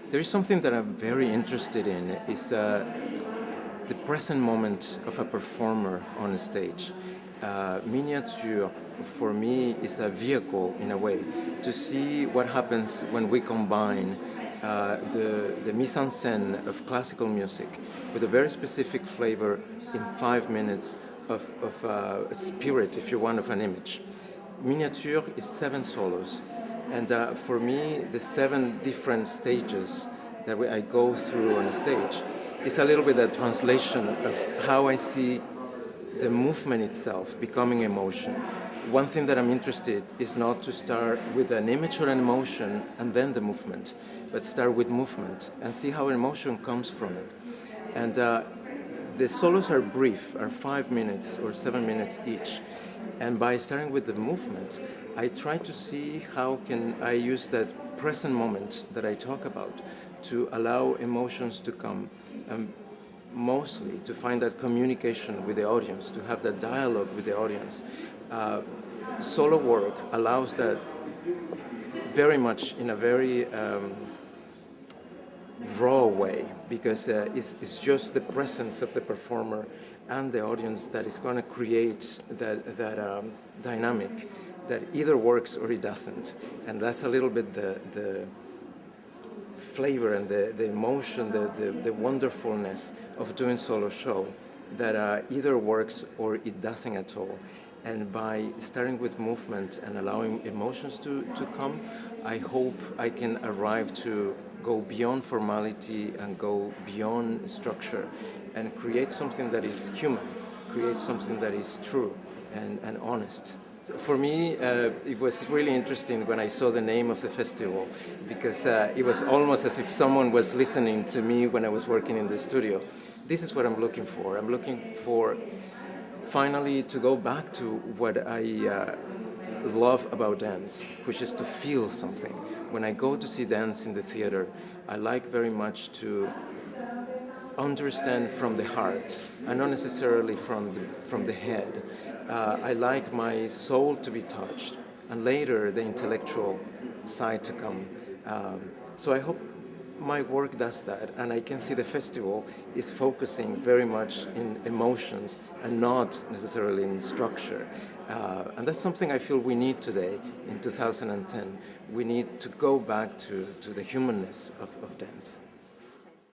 There is something that I'm very interested in, is the present moment of a performer on a stage. Miniature, for me, is a vehicle, in a way, to see what happens when we combine the mise en scène of classical music with a very specific flavor in 5 minutes of spirit, if you want, of an image. Miniature is 7 solos, and for me, the 7 different stages that I go through on a stage is a little bit a translation of how I see the movement itself becoming emotion. One thing that I'm interested is not to start with an image or an emotion and then the movement, but start with movement and see how emotion comes from it. And the solos are brief, are 5 minutes or 7 minutes each. And by starting with the movement, I try to see how can I use that present moment that I talk about to allow emotions to come, mostly to find that communication with the audience, to have that dialogue with the audience. Solo work allows that very much in a very raw way, because it's just the presence of the performer and the audience that is going to create that dynamic that either works or it doesn't. And that's a little bit the flavor and the emotion, the wonderfulness of doing solo show, that either works or it doesn't at all. And by starting with movement and allowing emotions to come, I hope I can arrive to go beyond formality and go beyond structure and create something that is human, create something that is true and honest. For me, it was really interesting when I saw the name of the festival, because it was almost as if someone was listening to me when I was working in the studio. This is what I'm looking for. I'm looking for finally to go back to what I love about dance, which is to feel something. When I go to see dance in the theater, I like very much to understand from the heart and not necessarily from the head. I like my soul to be touched and later the intellectual side to come. So I hope my work does that, and I can see the festival is focusing very much in emotions and not necessarily in structure. And that's something I feel we need today in 2010. We need to go back to the humanness of dance.